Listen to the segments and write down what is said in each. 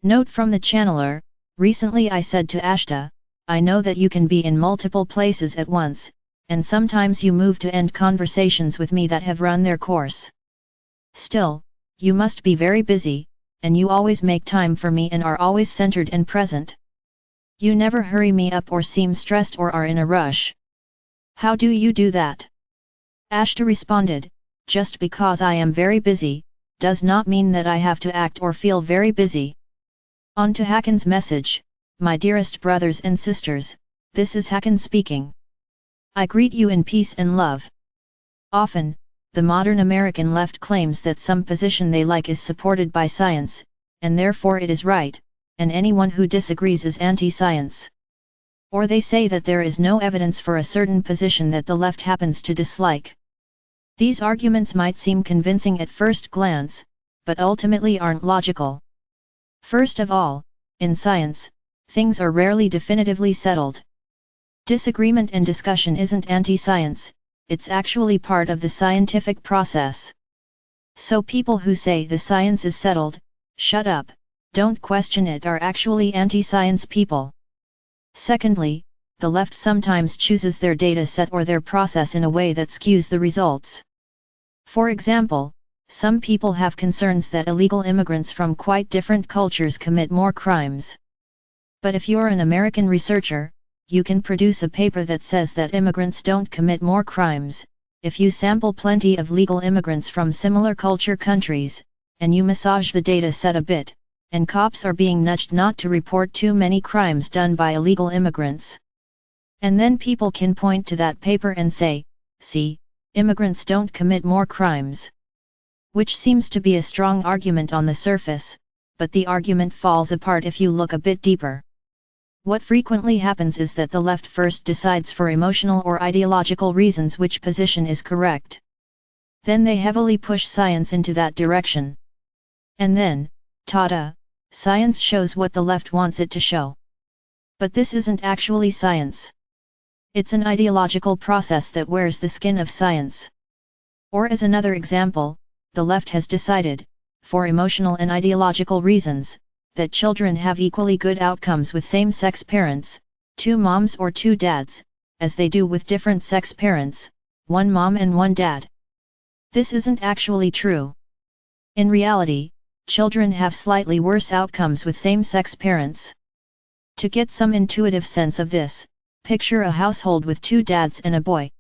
Note from the channeler, recently I said to Ashta, I know that you can be in multiple places at once, and sometimes you move to end conversations with me that have run their course. Still, you must be very busy, and you always make time for me and are always centered and present. You never hurry me up or seem stressed or are in a rush. How do you do that? Ashta responded, just because I am very busy, does not mean that I have to act or feel very busy. On to Hakann's message, my dearest brothers and sisters, this is Hakann speaking. I greet you in peace and love. Often, the modern American left claims that some position they like is supported by science, and therefore it is right, and anyone who disagrees is anti-science. Or they say that there is no evidence for a certain position that the left happens to dislike. These arguments might seem convincing at first glance, but ultimately aren't logical. First of all, in science, things are rarely definitively settled. Disagreement and discussion isn't anti-science, it's actually part of the scientific process. So people who say the science is settled, shut up, don't question it, are actually anti-science people. Secondly, the left sometimes chooses their data set or their process in a way that skews the results. For example, some people have concerns that illegal immigrants from quite different cultures commit more crimes. But if you're an American researcher, you can produce a paper that says that immigrants don't commit more crimes, if you sample plenty of legal immigrants from similar culture countries, and you massage the data set a bit, and cops are being nudged not to report too many crimes done by illegal immigrants. And then people can point to that paper and say, see, immigrants don't commit more crimes. Which seems to be a strong argument on the surface, but the argument falls apart if you look a bit deeper. What frequently happens is that the left first decides for emotional or ideological reasons which position is correct. Then they heavily push science into that direction. And then, ta-da, science shows what the left wants it to show. But this isn't actually science. It's an ideological process that wears the skin of science. Or as another example, the left has decided, for emotional and ideological reasons, that children have equally good outcomes with same-sex parents, 2 moms or 2 dads, as they do with different-sex parents, 1 mom and 1 dad. This isn't actually true. In reality, children have slightly worse outcomes with same-sex parents. To get some intuitive sense of this, picture a household with 2 dads and a boy.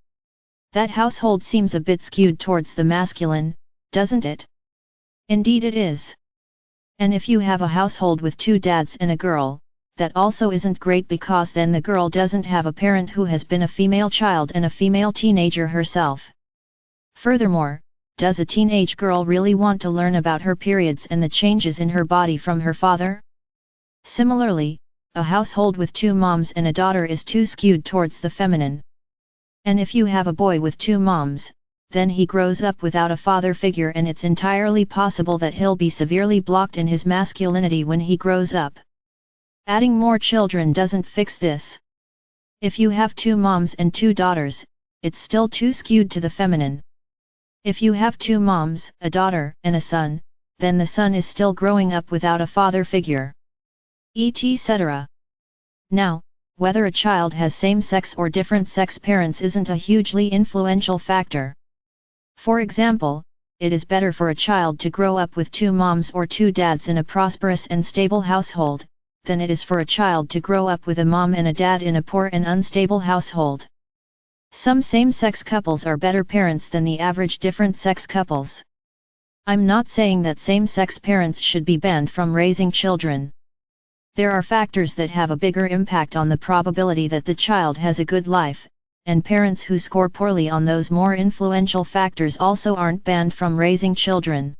That household seems a bit skewed towards the masculine, doesn't it? Indeed it is. And if you have a household with 2 dads and a girl, that also isn't great because then the girl doesn't have a parent who has been a female child and a female teenager herself. Furthermore, does a teenage girl really want to learn about her periods and the changes in her body from her father? Similarly, a household with 2 moms and a daughter is too skewed towards the feminine. And if you have a boy with 2 moms, then he grows up without a father figure and it's entirely possible that he'll be severely blocked in his masculinity when he grows up. Adding more children doesn't fix this. If you have 2 moms and 2 daughters, it's still too skewed to the feminine. If you have 2 moms, a daughter, and a son, then the son is still growing up without a father figure. Etc. Now, whether a child has same-sex or different-sex parents isn't a hugely influential factor. For example, it is better for a child to grow up with 2 moms or 2 dads in a prosperous and stable household, than it is for a child to grow up with a mom and a dad in a poor and unstable household. Some same-sex couples are better parents than the average different-sex couples. I'm not saying that same-sex parents should be banned from raising children. There are factors that have a bigger impact on the probability that the child has a good life, and parents who score poorly on those more influential factors also aren't banned from raising children.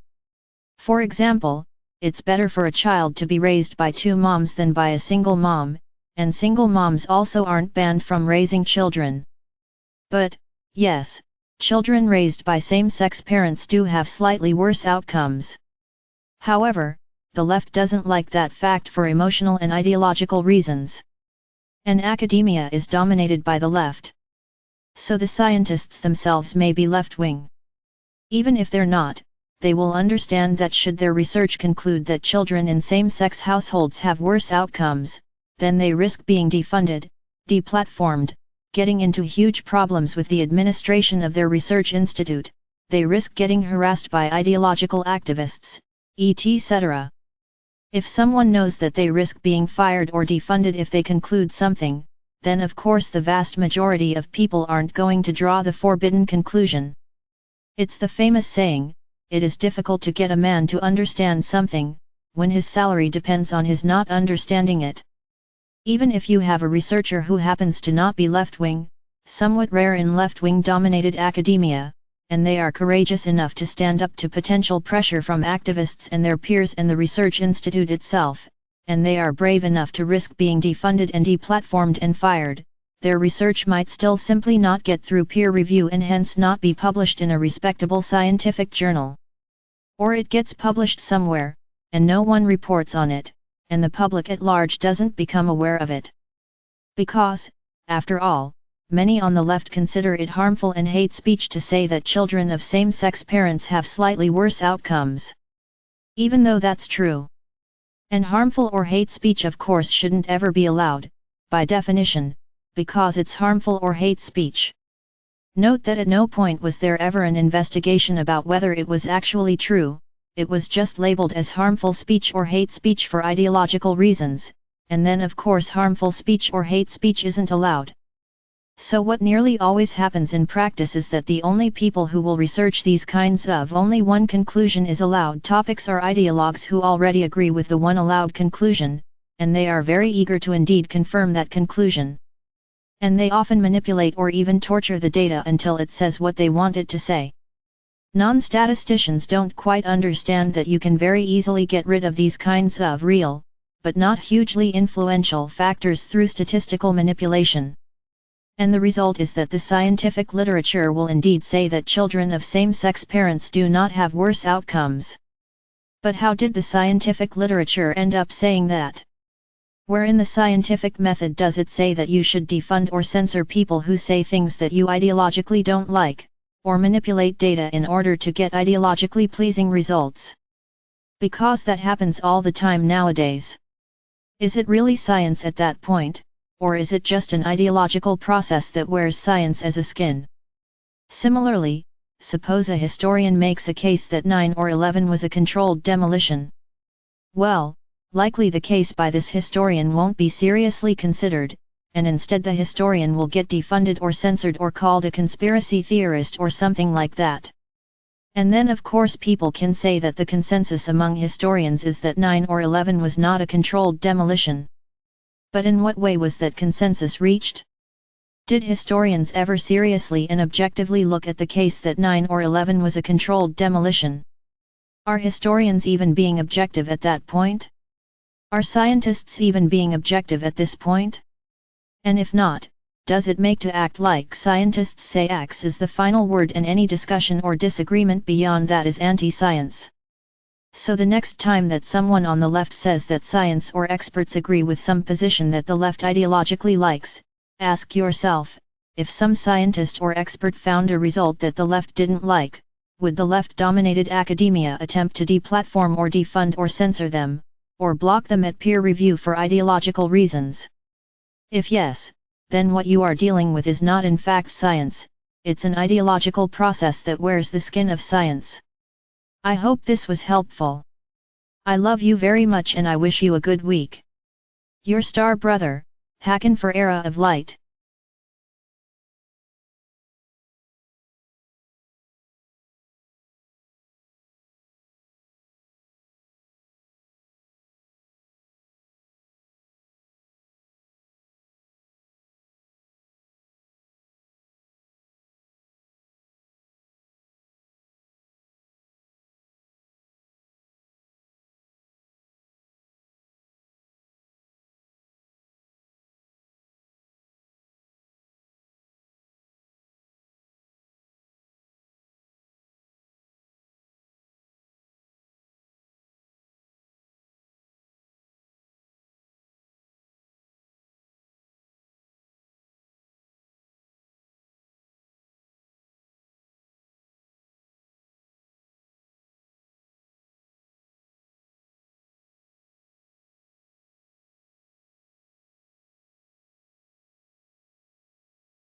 For example, it's better for a child to be raised by 2 moms than by a single mom, and single moms also aren't banned from raising children. But, yes, children raised by same-sex parents do have slightly worse outcomes. However, the left doesn't like that fact for emotional and ideological reasons. And academia is dominated by the left. So the scientists themselves may be left-wing. Even if they're not, they will understand that should their research conclude that children in same-sex households have worse outcomes, then they risk being defunded, deplatformed, getting into huge problems with the administration of their research institute, they risk getting harassed by ideological activists, etc. If someone knows that they risk being fired or defunded if they conclude something, then of course the vast majority of people aren't going to draw the forbidden conclusion. It's the famous saying, it is difficult to get a man to understand something, when his salary depends on his not understanding it. Even if you have a researcher who happens to not be left-wing, somewhat rare in left-wing dominated academia, and they are courageous enough to stand up to potential pressure from activists and their peers and the research institute itself, and they are brave enough to risk being defunded and deplatformed and fired, their research might still simply not get through peer review and hence not be published in a respectable scientific journal. Or it gets published somewhere, and no one reports on it, and the public at large doesn't become aware of it. Because, after all, many on the left consider it harmful and hate speech to say that children of same-sex parents have slightly worse outcomes. Even though that's true. And harmful or hate speech of course shouldn't ever be allowed, by definition, because it's harmful or hate speech. Note that at no point was there ever an investigation about whether it was actually true, it was just labeled as harmful speech or hate speech for ideological reasons, and then of course harmful speech or hate speech isn't allowed. So what nearly always happens in practice is that the only people who will research these kinds of only one conclusion is allowed topics are ideologues who already agree with the one allowed conclusion, and they are very eager to indeed confirm that conclusion. And they often manipulate or even torture the data until it says what they want it to say. Non-statisticians don't quite understand that you can very easily get rid of these kinds of real, but not hugely influential factors through statistical manipulation. And the result is that the scientific literature will indeed say that children of same-sex parents do not have worse outcomes. But how did the scientific literature end up saying that? Where in the scientific method does it say that you should defund or censor people who say things that you ideologically don't like, or manipulate data in order to get ideologically pleasing results? Because that happens all the time nowadays. Is it really science at that point? Or is it just an ideological process that wears science as a skin? Similarly, suppose a historian makes a case that 9/11 was a controlled demolition. Well, likely the case by this historian won't be seriously considered, and instead the historian will get defunded or censored or called a conspiracy theorist or something like that. And then of course people can say that the consensus among historians is that 9/11 was not a controlled demolition. But in what way was that consensus reached? Did historians ever seriously and objectively look at the case that 9/11 was a controlled demolition? Are historians even being objective at that point? Are scientists even being objective at this point? And if not, does it make to act like scientists say X is the final word and any discussion or disagreement beyond that is anti-science? So the next time that someone on the left says that science or experts agree with some position that the left ideologically likes, ask yourself, if some scientist or expert found a result that the left didn't like, would the left-dominated academia attempt to deplatform or defund or censor them, or block them at peer review for ideological reasons? If yes, then what you are dealing with is not in fact science, it's an ideological process that wears the skin of science. I hope this was helpful. I love you very much and I wish you a good week. Your star brother, Hakann for Era of Light.